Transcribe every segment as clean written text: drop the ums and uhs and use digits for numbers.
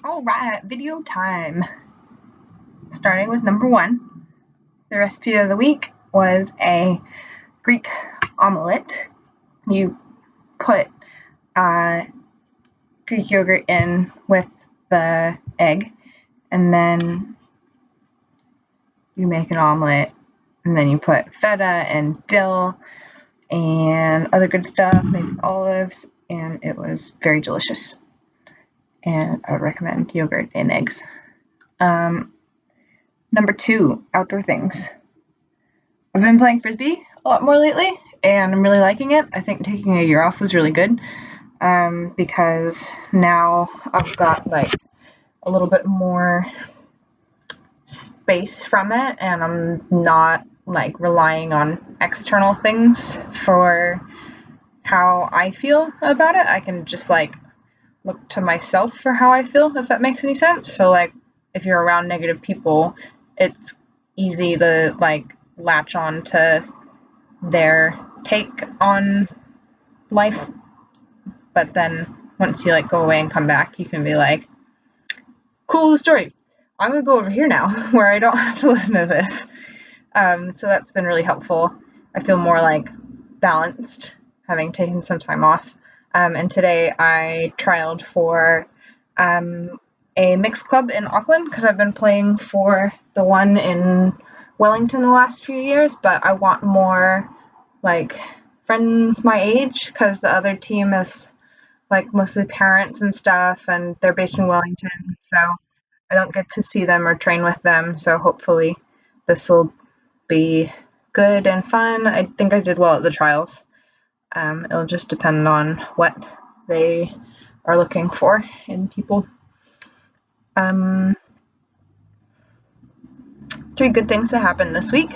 Alright, video time. Starting with number 1. The recipe of the week was a Greek omelette. You put Greek yogurt in with the egg, and then you make an omelette, and then you put feta and dill and other good stuff, maybe olives, and it was very delicious. And I would recommend yogurt and eggs. Number 2, outdoor things. I've been playing Frisbee a lot more lately, and I'm really liking it. I think taking a year off was really good, because now I've got like a little bit more space from it, and I'm not like relying on external things for how I feel about it. I can just like look to myself for how I feel, if that makes any sense. So like if you're around negative people, it's easy to like latch on to their take on life, but then once you like go away and come back, you can be like, cool story, I'm gonna go over here now where I don't have to listen to this. So that's been really helpful. I feel more like balanced having taken some time off. And today I trialed for a mixed club in Auckland, because I've been playing for the one in Wellington the last few years, but I want more like friends my age, because the other team is like mostly parents and stuff, and they're based in Wellington, so I don't get to see them or train with them. So hopefully this will be good and fun. I think I did well at the trials. It'll just depend on what they are looking for in people. 3 good things that happened this week.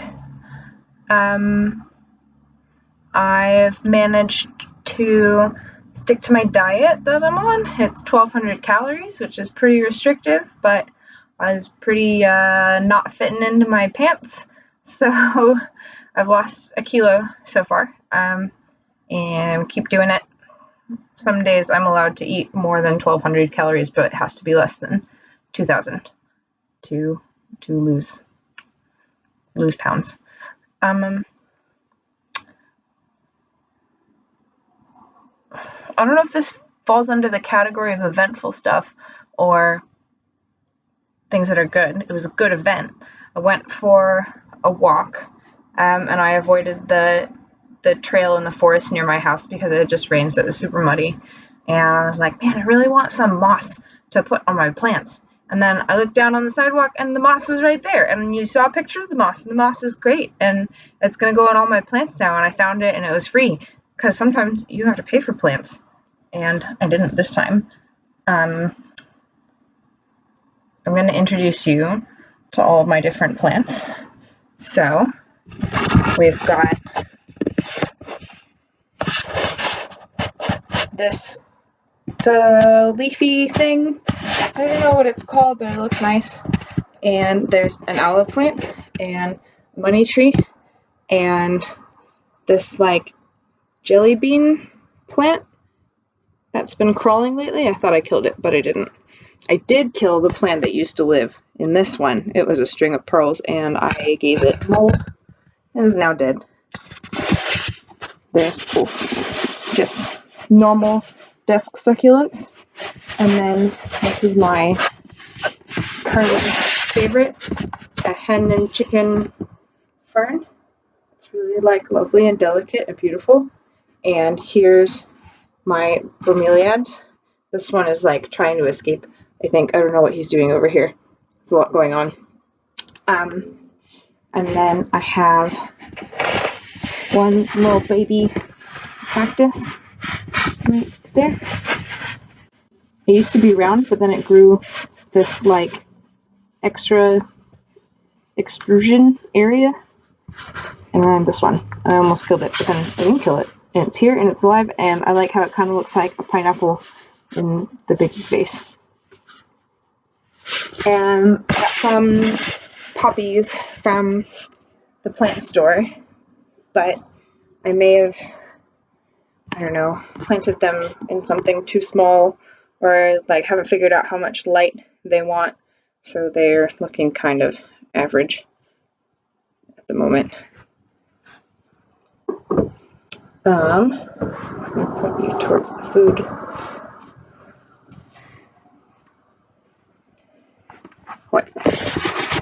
I've managed to stick to my diet that I'm on. It's 1,200 calories, which is pretty restrictive, but I was pretty not fitting into my pants, so I've lost a kilo so far, and keep doing it. Some days I'm allowed to eat more than 1,200 calories, but it has to be less than 2,000 to lose pounds. I don't know if this falls under the category of eventful stuff or things that are good. It was a good event. I went for a walk, and I avoided the trail in the forest near my house because it had just rained, so it was super muddy. And I was like, man, I really want some moss to put on my plants. And then I looked down on the sidewalk, and the moss was right there. And you saw a picture of the moss, and the moss is great. And it's going to go on all my plants now. And I found it, and it was free, because sometimes you have to pay for plants. And I didn't this time. I'm going to introduce you to all of my different plants. So we've got this leafy thing. I don't know what it's called, but it looks nice. And there's an aloe plant and a money tree and this like jelly bean plant that's been crawling lately. I thought I killed it, but I didn't. I did kill the plant that used to live in this one. It was a string of pearls, and I gave it mold. It is now dead. There's just normal desk succulents. And then this is my current favorite, a hen and chicken fern. It's really like lovely and delicate and beautiful. And here's my bromeliads. This one is like trying to escape, I think. I don't know what he's doing over here. There's a lot going on. And then I have one little baby cactus right there. It used to be round, but then it grew this like extra extrusion area. And then this one. I almost killed it, but then I didn't kill it. And it's here and it's alive, and I like how it kind of looks like a pineapple in the big vase. And I got some poppies from the plant store, but I may have, I don't know, planted them in something too small or like haven't figured out how much light they want, so they're looking kind of average at the moment. I'll point you towards the food. What's that?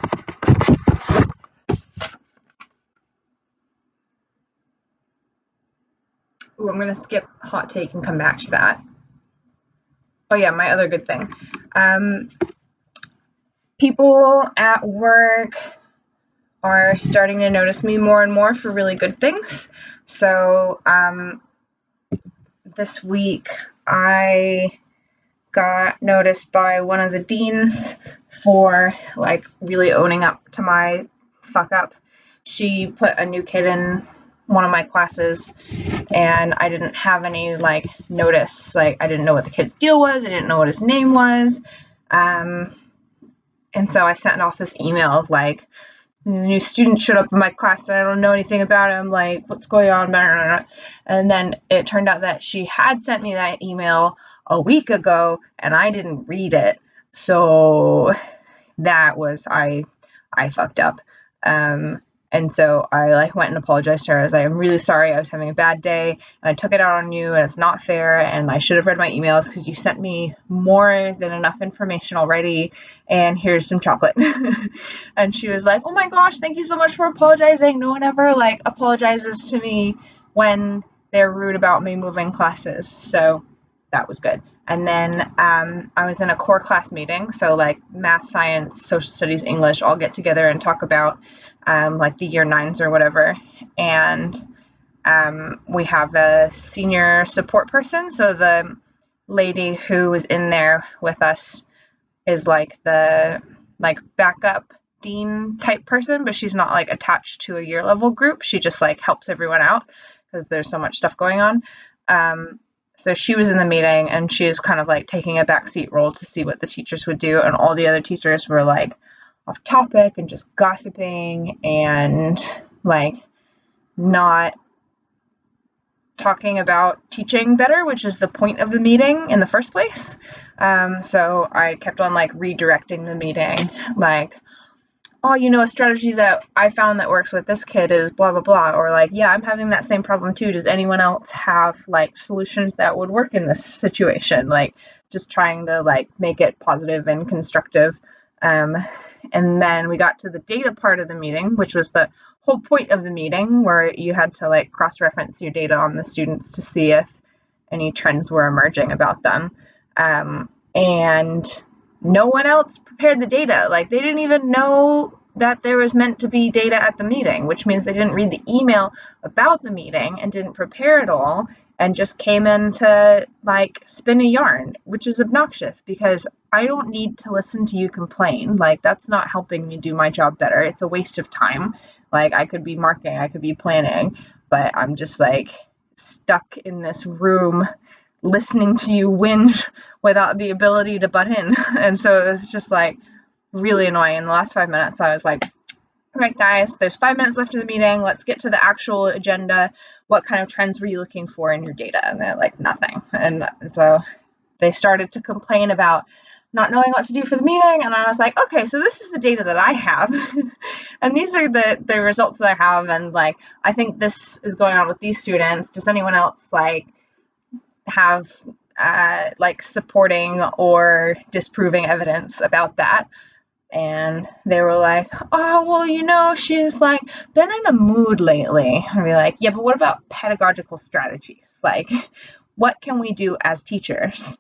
Ooh, I'm going to skip hot take and come back to that. Oh yeah, my other good thing. People at work are starting to notice me more and more for really good things. So this week I got noticed by one of the deans for like really owning up to my fuck up. She put a new kid in one of my classes and I didn't have any like notice. Like I didn't know what the kid's deal was. I didn't know what his name was. And so I sent off this email of like, the new student showed up in my class and I don't know anything about him, like what's going on, blah, blah, blah. And then it turned out that she had sent me that email a week ago and I didn't read it. So that was, I fucked up. And so I like went and apologized to her. I was like, I'm really sorry, I was having a bad day and I took it out on you and it's not fair and I should have read my emails because you sent me more than enough information already and here's some chocolate. And she was like, oh my gosh, thank you so much for apologizing. No one ever like apologizes to me when they're rude about me moving classes. So that was good. And then I was in a core class meeting, so like math, science, social studies, English all get together and talk about like the year nines or whatever. And we have a senior support person. So the lady who was in there with us is like the like backup dean type person, but she's not like attached to a year level group. She just like helps everyone out because there's so much stuff going on. So she was in the meeting and she was kind of like taking a backseat role to see what the teachers would do. And all the other teachers were like off topic and just gossiping and like not talking about teaching better, which is the point of the meeting in the first place. So I kept on like redirecting the meeting, like, oh, you know, a strategy that I found that works with this kid is blah, blah, blah. Or like, yeah, I'm having that same problem too. Does anyone else have like solutions that would work in this situation? Like just trying to like make it positive and constructive. And then we got to the data part of the meeting, which was the whole point of the meeting where you had to like cross-reference your data on the students to see if any trends were emerging about them. And no one else prepared the data. Like they didn't even know that there was meant to be data at the meeting, which means they didn't read the email about the meeting and didn't prepare at all and just came in to like spin a yarn, which is obnoxious because I don't need to listen to you complain. Like that's not helping me do my job better. It's a waste of time. Like I could be marking, I could be planning, but I'm just like stuck in this room listening to you whinge without the ability to butt in. And so it was just like really annoying. In the last 5 minutes, I was like, all right, guys, there's 5 minutes left of the meeting. Let's get to the actual agenda. What kind of trends were you looking for in your data? And they're like, nothing. And so they started to complain about not knowing what to do for the meeting. And I was like, okay, so this is the data that I have. And these are the results that I have. And like, I think this is going on with these students. Does anyone else like have like supporting or disproving evidence about that? And they were like, oh, well, you know, she's like been in a mood lately. I'd be like, yeah, but what about pedagogical strategies? Like, what can we do as teachers?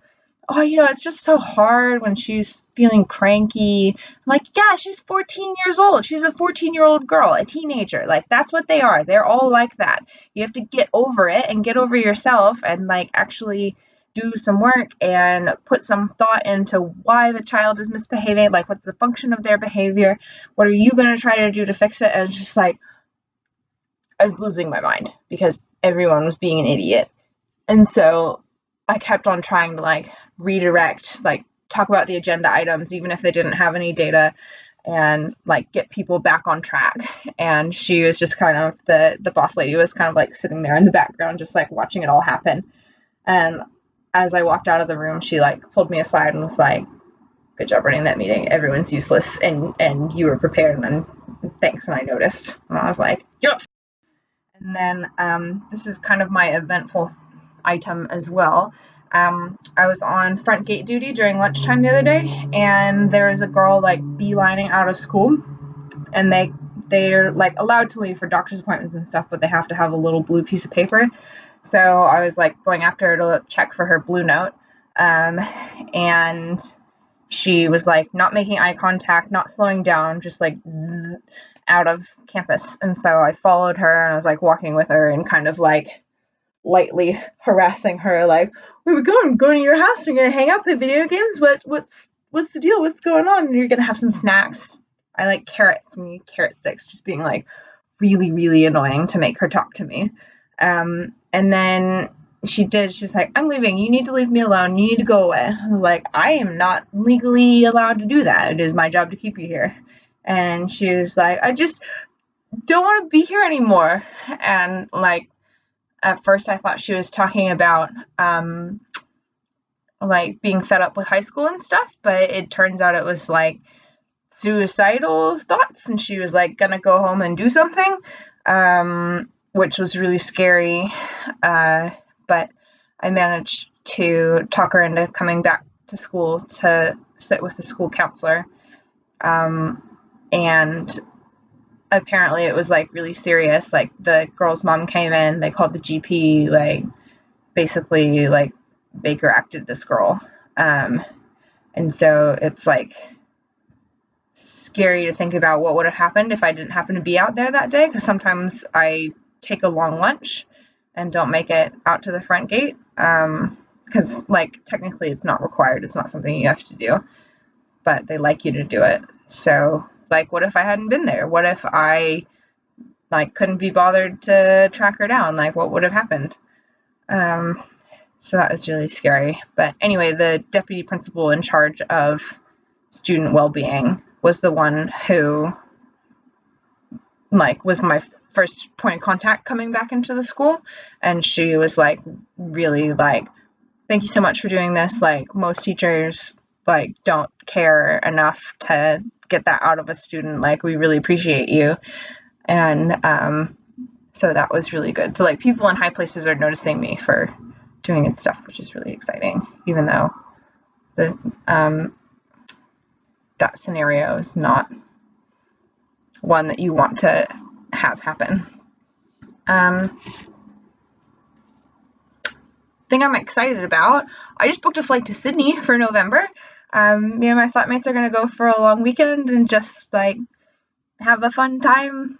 Oh, you know, it's just so hard when she's feeling cranky. I'm like, yeah, she's 14 years old. She's a 14-year-old girl, a teenager. Like, that's what they are. They're all like that. You have to get over it and get over yourself and like actually do some work and put some thought into why the child is misbehaving, like what's the function of their behavior, what are you going to try to do to fix it? And it's just like I was losing my mind because everyone was being an idiot. And so I kept on trying to like redirect, like talk about the agenda items even if they didn't have any data, and like get people back on track. And she was just kind of the boss lady was kind of like sitting there in the background just like watching it all happen. And as I walked out of the room, she like pulled me aside and was like, "Good job running that meeting. Everyone's useless, and you were prepared, and thanks." And I noticed, and I was like, "Yes." And then this is kind of my eventful item as well. I was on front gate duty during lunchtime the other day, and there was a girl like beelining out of school, and they're like allowed to leave for doctor's appointments and stuff, but they have to have a little blue piece of paper. So I was like going after her to check for her blue note, and she was like not making eye contact, not slowing down, just like out of campus. And so I followed her and I was like walking with her and kind of like lightly harassing her, like, "Where we going? Going to your house? We're gonna hang out, play video games? What's the deal? What's going on? You're gonna have some snacks." I like carrots and carrot sticks, just being like really, really annoying to make her talk to me. And then she was like, "I'm leaving. You need to leave me alone. You need to go away." I was like, "I am not legally allowed to do that. It is my job to keep you here." And she was like, "I just don't want to be here anymore." And like, at first I thought she was talking about like being fed up with high school and stuff, but it turns out it was like suicidal thoughts, and she was like gonna go home and do something, which was really scary. But I managed to talk her into coming back to school to sit with the school counselor. And apparently it was like really serious. Like the girl's mom came in, they called the GP, like basically like Baker acted this girl. And so it's like scary to think about what would have happened if I didn't happen to be out there that day, because sometimes I take a long lunch and don't make it out to the front gate, because like technically it's not required, it's not something you have to do, but they like you to do it. So like, what if I hadn't been there? What if I like couldn't be bothered to track her down? Like, what would have happened? So that was really scary. But anyway, the deputy principal in charge of student well-being was the one who like was my first point of contact coming back into the school, and she was like really like, "Thank you so much for doing this. Like most teachers like don't care enough to get that out of a student. Like we really appreciate you." And so that was really good. So like people in high places are noticing me for doing good stuff, which is really exciting, even though the that scenario is not one that you want to have happen. Thing I'm excited about, I just booked a flight to Sydney for November. Me and my flatmates are gonna go for a long weekend and just like have a fun time,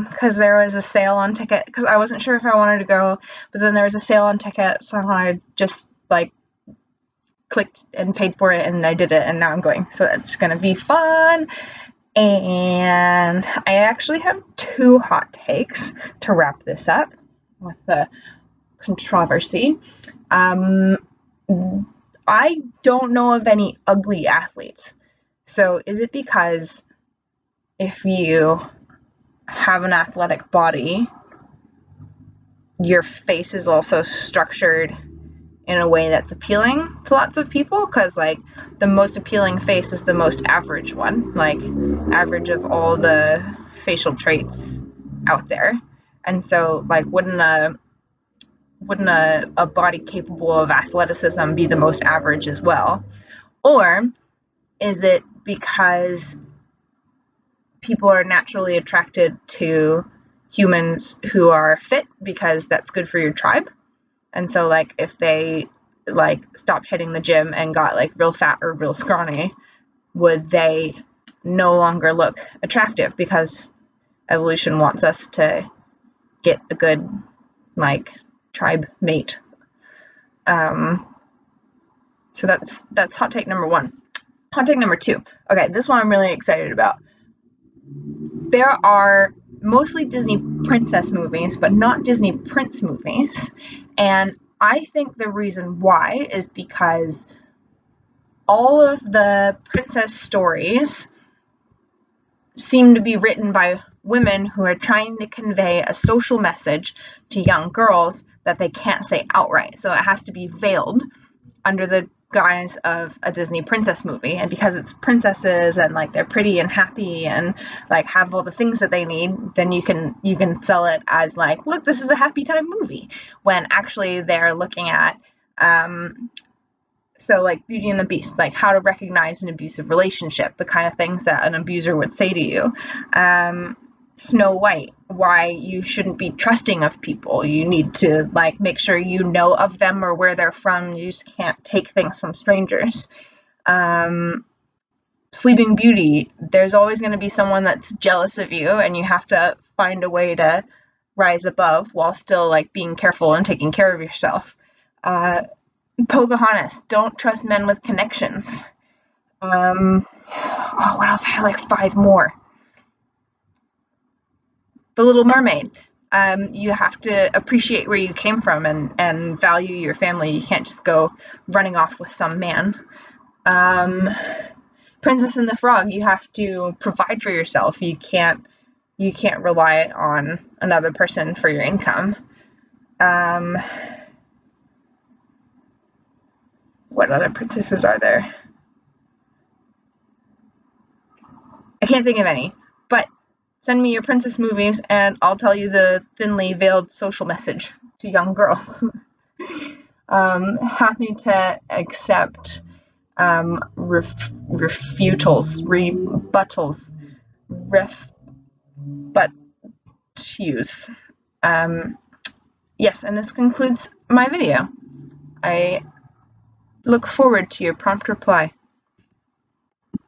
because there was a sale on ticket, because I wasn't sure if I wanted to go, but then there was a sale on tickets, so I just like clicked and paid for it, and I did it, and now I'm going, so that's gonna be fun. And I actually have two hot takes to wrap this up with the controversy. I don't know of any ugly athletes. So is it because if you have an athletic body, your face is also structured in a way that's appealing to lots of people? Because like the most appealing face is the most average one, like average of all the facial traits out there. And so like wouldn't a body capable of athleticism be the most average as well? Or is it because people are naturally attracted to humans who are fit because that's good for your tribe? And so like if they like stopped hitting the gym and got like real fat or real scrawny, would they no longer look attractive because evolution wants us to get a good like tribe mate? So that's hot take number one. Hot take number two. Okay, this one I'm really excited about. There are mostly Disney princess movies, but not Disney prince movies. And I think the reason why is because all of the princess stories seem to be written by women who are trying to convey a social message to young girls that they can't say outright. So it has to be veiled. under the guise of a Disney princess movie, and because it's princesses and like they're pretty and happy and like have all the things that they need, then you can sell it as like, look, this is a happy time movie, when actually they're looking at so like Beauty and the Beast, like how to recognize an abusive relationship, the kind of things that an abuser would say to you. Snow White, why you shouldn't be trusting of people. You need to like make sure you know of them or where they're from. You just can't take things from strangers. Sleeping Beauty, there's always going to be someone that's jealous of you, and you have to find a way to rise above while still like being careful and taking care of yourself. Pocahontas, don't trust men with connections. What else? I had like 5 more. The Little Mermaid. You have to appreciate where you came from and value your family. You can't just go running off with some man. Princess and the Frog, you have to provide for yourself. You can't rely on another person for your income. What other princesses are there? I can't think of any, but send me your princess movies and I'll tell you the thinly veiled social message to young girls. Happy to accept rebuttals, yes, and this concludes my video. I look forward to your prompt reply.